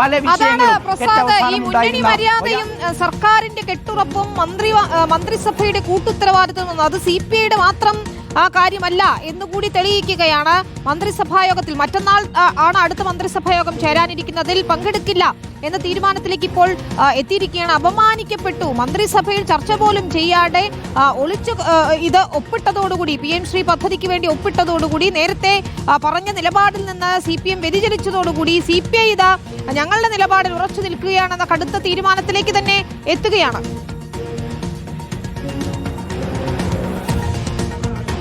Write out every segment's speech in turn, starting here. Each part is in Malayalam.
പല വിഷയങ്ങളും മര്യാദയും സർക്കാരിന്റെ കെട്ടുറപ്പും മന്ത്രിസഭയുടെ കൂട്ടുത്തരവാദിത്വം അത് CPIയുടെ മാത്രം കാര്യമല്ല എന്നുകൂടി തെളിയിക്കുകയാണ്. മന്ത്രിസഭായോഗത്തിൽ മറ്റന്നാൾ ആണ് അടുത്ത മന്ത്രിസഭായോഗം ചേരാനിരിക്കുന്നതിൽ പങ്കെടുക്കില്ല എന്ന തീരുമാനത്തിലേക്ക് ഇപ്പോൾ എത്തിയിരിക്കുകയാണ്. അപമാനിക്കപ്പെട്ടു, മന്ത്രിസഭയിൽ ചർച്ച പോലും ചെയ്യാതെ ഒളിച്ചു ഇത് ഒപ്പിട്ടതോടുകൂടി PM ശ്രീ പദ്ധതിക്ക് വേണ്ടി ഒപ്പിട്ടതോടുകൂടി നേരത്തെ പറഞ്ഞ നിലപാടിൽ നിന്ന് CPM വ്യതിചലിച്ചതോടുകൂടി CPI ഇതാ ഞങ്ങളുടെ നിലപാടിൽ ഉറച്ചു നിൽക്കുകയാണെന്ന കടുത്ത തീരുമാനത്തിലേക്ക് തന്നെ എത്തുകയാണ്.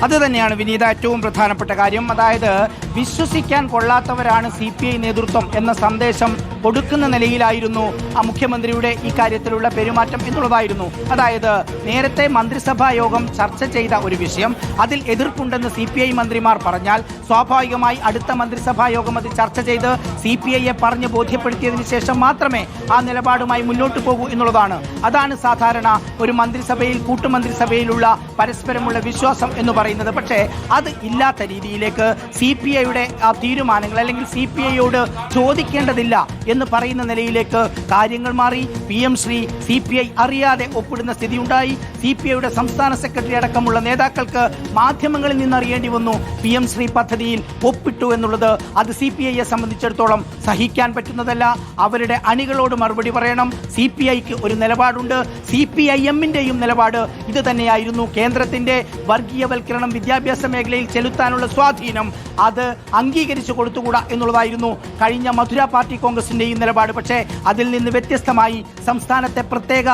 അത് തന്നെയാണ് വിനീത ഏറ്റവും പ്രധാനപ്പെട്ട കാര്യം. അതായത് വിശ്വസിക്കാൻ കൊള്ളാത്തവരാണ് CPI നേതൃത്വം എന്ന സന്ദേശം കൊടുക്കുന്ന നിലയിലായിരുന്നു ആ മുഖ്യമന്ത്രിയുടെ ഈ കാര്യത്തിലുള്ള പെരുമാറ്റം എന്നുള്ളതായിരുന്നു. അതായത് നേരത്തെ മന്ത്രിസഭാ യോഗം ചർച്ച ചെയ്ത ഒരു വിഷയം, അതിൽ എതിർപ്പുണ്ടെന്ന് CPI മന്ത്രിമാർ പറഞ്ഞാൽ സ്വാഭാവികമായി അടുത്ത മന്ത്രിസഭാ യോഗം അത് ചർച്ച ചെയ്ത് CPIയെ പറഞ്ഞ് ബോധ്യപ്പെടുത്തിയതിനു ശേഷം മാത്രമേ ആ നിലപാടുമായി മുന്നോട്ട് പോകൂ എന്നുള്ളതാണ്. അതാണ് സാധാരണ ഒരു മന്ത്രിസഭയിൽ കൂട്ടുമന്ത്രിസഭയിലുള്ള പരസ്പരമുള്ള വിശ്വാസം എന്ന് പറയുന്നത്. പക്ഷേ അത് ഇല്ലാത്ത രീതിയിലേക്ക് CPIയുടെ തീരുമാനങ്ങൾ അല്ലെങ്കിൽ CPIയോട് ചോദിക്കേണ്ടതില്ല എന്ന് പറയുന്ന നിലയിലേക്ക് കാര്യങ്ങൾ മാറി. PM ശ്രീ CPI അറിയാതെ ഒപ്പിടുന്ന സ്ഥിതി ഉണ്ടായി. CPIയുടെ സംസ്ഥാന സെക്രട്ടറി അടക്കമുള്ള നേതാക്കൾക്ക് മാധ്യമങ്ങളിൽ നിന്ന് അറിയേണ്ടി വന്നു PM ശ്രീ പദ്ധതിയിൽ ഒപ്പിട്ടു എന്നുള്ളത്. അത് CPIയെ സംബന്ധിച്ചിടത്തോളം സഹിക്കാൻ പറ്റുന്നതല്ല. അവരുടെ അണികളോട് മറുപടി പറയണം. CPIക്ക് ഒരു നിലപാടുണ്ട്, CPIMന്റെയും നിലപാട് ഇത് തന്നെയായിരുന്നു. കേന്ദ്രത്തിന്റെ വർഗീയവൽക്കരണം വിദ്യാഭ്യാസ മേഖലയിൽ ചെലുത്താനുള്ള സ്വാധീനം അത് അംഗീകരിച്ചു കൊടുത്തുകൂടാ എന്നുള്ളതായിരുന്നു കഴിഞ്ഞ മധുര പാർട്ടി കോൺഗ്രസിന്റെയും നിലപാട്. പക്ഷേ അതിൽ നിന്ന് വ്യത്യസ്തമായി സംസ്ഥാനത്തെ പ്രത്യേക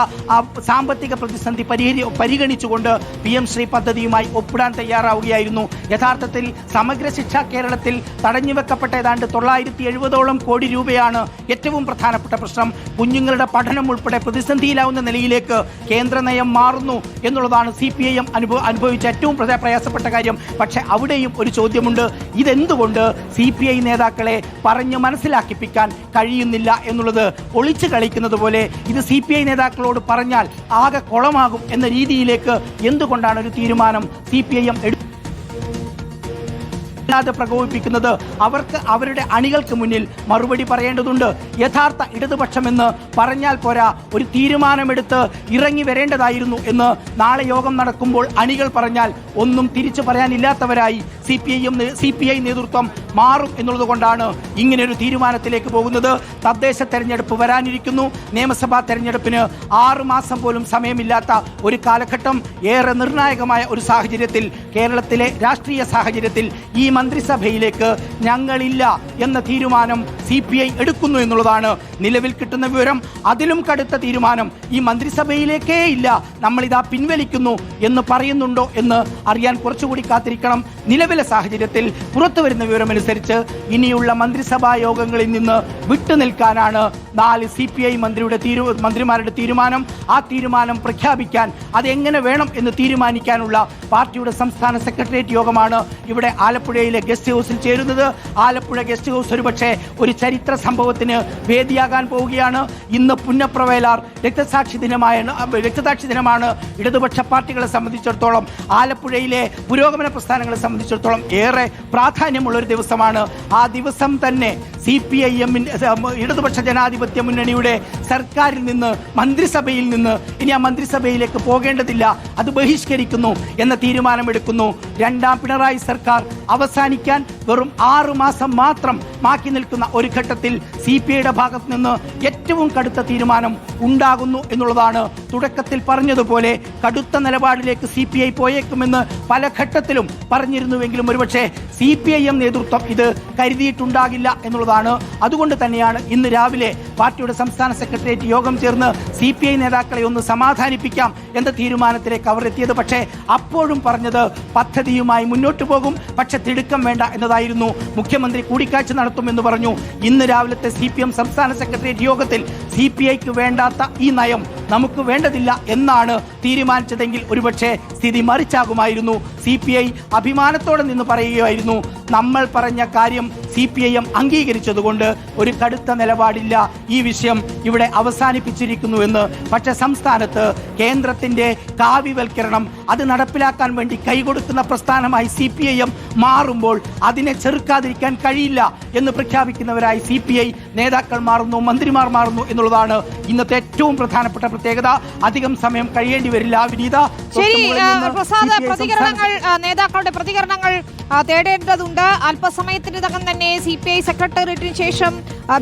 സാമ്പത്തിക പ്രതിസന്ധി പരിഗണിച്ചുകൊണ്ട് PM ശ്രീ പദ്ധതിയുമായി ഒപ്പിടാൻ തയ്യാറാവുകയായിരുന്നു. യഥാർത്ഥത്തിൽ സമഗ്ര ശിക്ഷ കേരളത്തിൽ തടഞ്ഞുവെക്കപ്പെട്ട ഏതാണ്ട് 970ഓളം കോടി രൂപയാണ് ഏറ്റവും പ്രധാനപ്പെട്ട പ്രശ്നം. കുഞ്ഞുങ്ങളുടെ പഠനം ഉൾപ്പെടെ പ്രതിസന്ധിയിലാവുന്ന നിലയിലേക്ക് കേന്ദ്ര നയം മാറുന്നു എന്നുള്ളതാണ് CPIM അനുഭവിച്ച ഏറ്റവും പ്രയാസപ്പെട്ട കാര്യം. പക്ഷെ അവിടെയും ഒരു ചോദ്യമുണ്ട്, ഇതെന്തുകൊണ്ട് CPI നേതാക്കളെ പറഞ്ഞ് മനസ്സിലാക്കിപ്പിക്കാൻ കഴിയുന്നില്ല എന്നുള്ളത്. ഒളിച്ചു കളിക്കുന്നത് പോലെ ഇത് CPI നേതാക്കളോട് പറഞ്ഞാൽ ആകെ കുളമാകും എന്ന രീതിയിലേക്ക് എന്തുകൊണ്ടാണ് ഒരു തീരുമാനം CPIM പ്രകോപിപ്പിക്കുന്നത്? അവർക്ക് അവരുടെ അണികൾക്ക് മുന്നിൽ മറുപടി പറയേണ്ടതുണ്ട്. യഥാർത്ഥ ഇടതുപക്ഷമെന്ന് പറഞ്ഞാൽ പോരാ, ഒരു തീരുമാനമെടുത്ത് ഇറങ്ങി വരേണ്ടതായിരുന്നു എന്ന് നാളെ യോഗം നടക്കുമ്പോൾ അണികൾ പറഞ്ഞാൽ ഒന്നും തിരിച്ചു പറയാനില്ലാത്തവരായി CPI നേതൃത്വം മാറും എന്നുള്ളത് കൊണ്ടാണ് ഇങ്ങനെയൊരു തീരുമാനത്തിലേക്ക് പോകുന്നത്. തദ്ദേശ തെരഞ്ഞെടുപ്പ് വരാനിരിക്കുന്നു. നിയമസഭാ തെരഞ്ഞെടുപ്പിന് 6 മാസം പോലും സമയമില്ലാത്ത ഒരു കാലഘട്ടം, ഏറെ നിർണായകമായ ഒരു സാഹചര്യത്തിൽ, കേരളത്തിലെ രാഷ്ട്രീയ സാഹചര്യത്തിൽ ഈ മന്ത്രിസഭയിലേക്ക് ഞങ്ങളില്ല എന്ന തീരുമാനം CPI എടുക്കുന്നു എന്നുള്ളതാണ് നിലവിൽ കിട്ടുന്ന വിവരം. അതിലും കടുത്ത തീരുമാനം ഈ മന്ത്രിസഭയിലേക്കേ ഇല്ല, നമ്മളിതാ പിൻവലിക്കുന്നു എന്ന് പറയുന്നുണ്ടോ എന്ന് അറിയാൻ കുറച്ചുകൂടി കാത്തിരിക്കണം. നിലവിലെ സാഹചര്യത്തിൽ പുറത്തു വരുന്ന വിവരമനുസരിച്ച് ഇനിയുള്ള മന്ത്രിസഭാ യോഗങ്ങളിൽ നിന്ന് വിട്ടുനിൽക്കാനാണ് 4 CPI മന്ത്രിമാരുടെ തീരുമാനം. ആ തീരുമാനം പ്രഖ്യാപിക്കാൻ അതെങ്ങനെ വേണം എന്ന് തീരുമാനിക്കാനുള്ള പാർട്ടിയുടെ സംസ്ഥാന സെക്രട്ടേറിയറ്റ് യോഗമാണ് ഇവിടെ ആലപ്പുഴയിലെ ഗസ്റ്റ് ഹൗസിൽ ചേരുന്നത്. ആലപ്പുഴ ഗസ്റ്റ് ഹൗസ് ഒരുപക്ഷെ ഒരു ചരിത്ര സംഭവത്തിന് വേദിയാകാൻ പോവുകയാണ്. ഇന്ന് പുന്നപ്രവേലാർ രക്തസാക്ഷി ദിനമാണ്. ഇടതുപക്ഷ പാർട്ടികളെ സംബന്ധിച്ചിടത്തോളം, ആലപ്പുഴയിലെ പുരോഗമന പ്രസ്ഥാനങ്ങളെ സംബന്ധിച്ചിടത്തോളം ഏറെ പ്രാധാന്യമുള്ള ഒരു ദിവസമാണ്. ആ ദിവസം തന്നെ CPIMന്റെ ഇടതുപക്ഷ ജനാധിപത്യ മുന്നണിയുടെ സർക്കാരിൽ നിന്ന്, മന്ത്രിസഭയിൽ നിന്ന് ഇനി ആ മന്ത്രിസഭയിലേക്ക് പോകേണ്ടതില്ല, അത് ബഹിഷ്കരിക്കുന്നു എന്ന തീരുമാനമെടുക്കുന്നു. രണ്ടാം പിണറായി സർക്കാർ അവസാനിക്കാൻ വെറും 6 മാസം മാത്രം ബാക്കി നിൽക്കുന്ന ഒരു ഘട്ടത്തിൽ CPIയുടെ ഭാഗത്ത് നിന്ന് ഏറ്റവും കടുത്ത തീരുമാനം ഉണ്ടാകുന്നു എന്നുള്ളതാണ്. തുടക്കത്തിൽ പറഞ്ഞതുപോലെ കടുത്ത നിലപാടിലേക്ക് CPI പോയേക്കുമെന്ന് പല ഘട്ടത്തിലും പറഞ്ഞിരുന്നുവെങ്കിലും ഒരുപക്ഷെ CPIM നേതൃത്വം ഇത് കരുതിയിട്ടുണ്ടാകില്ല എന്നുള്ളതാണ്. അതുകൊണ്ട് തന്നെയാണ് ഇന്ന് രാവിലെ പാർട്ടിയുടെ സംസ്ഥാന സെക്രട്ടേറിയറ്റ് യോഗം ചേർന്ന് CPI നേതാക്കളെ ഒന്ന് സമാധാനിപ്പിക്കാം എന്ന തീരുമാനത്തിലേക്ക് അവർ എത്തിയത്. പക്ഷേ അപ്പോഴും പറഞ്ഞത് പദ്ധതിയുമായി മുന്നോട്ട് പോകും, പക്ഷെ തിടുക്കം വേണ്ട എന്നതായിരുന്നു. മുഖ്യമന്ത്രി കൂടിക്കാഴ്ച നടത്തുമെന്ന് പറഞ്ഞു. ഇന്ന് രാവിലത്തെ CPM സംസ്ഥാന സെക്രട്ടേറിയറ്റ് യോഗത്തിൽ CPIക്ക് വേണ്ടാത്ത ഈ നയം നമുക്ക് വേണ്ടതില്ല എന്നാണ് തീരുമാനിച്ചതെങ്കിൽ ഒരുപക്ഷെ സ്ഥിതി മറിച്ചാകുമായിരുന്നു. CPI അഭിമാനത്തോടെ നിന്ന് പറയുകയായിരുന്നു, നമ്മൾ പറഞ്ഞ കാര്യം CPIM അംഗീകരിച്ചതുകൊണ്ട് ഒരു കടുത്ത നിലപാടില്ല, ഈ വിഷയം ഇവിടെ അവസാനിപ്പിച്ചിരിക്കുന്നു എന്ന്. പക്ഷെ സംസ്ഥാനത്ത് കേന്ദ്രത്തിന്റെ കാവ്യവൽക്കരണം അത് നടപ്പിലാക്കാൻ വേണ്ടി കൈകൊടുക്കുന്ന പ്രസ്ഥാനമായി CPIM മാറുമ്പോൾ അതിനെ ചെറുക്കാതിരിക്കാൻ കഴിയില്ല എന്ന് പ്രഖ്യാപിക്കുന്നവരായി CPI നേതാക്കൾ മാറുന്നു, മന്ത്രിമാർ മാറുന്നു എന്നുള്ളതാണ് ഇന്നത്തെ ഏറ്റവും പ്രധാനപ്പെട്ട പ്രത്യേകത. അധികം സമയം കഴിയേണ്ടി വരില്ല വിനീത. ശരി പ്രസാദ്, നേതാക്കളുടെ പ്രതികരണങ്ങൾ തേടേണ്ടതുണ്ട്. അല്പസമയത്തിനകം തന്നെ CPI സെക്രട്ടേറിയറ്റിന് ശേഷം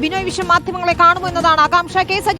ബിനോയ് വിശ്വം മാധ്യമങ്ങളെ കാണുമെന്നതാണ് ആകാംക്ഷ.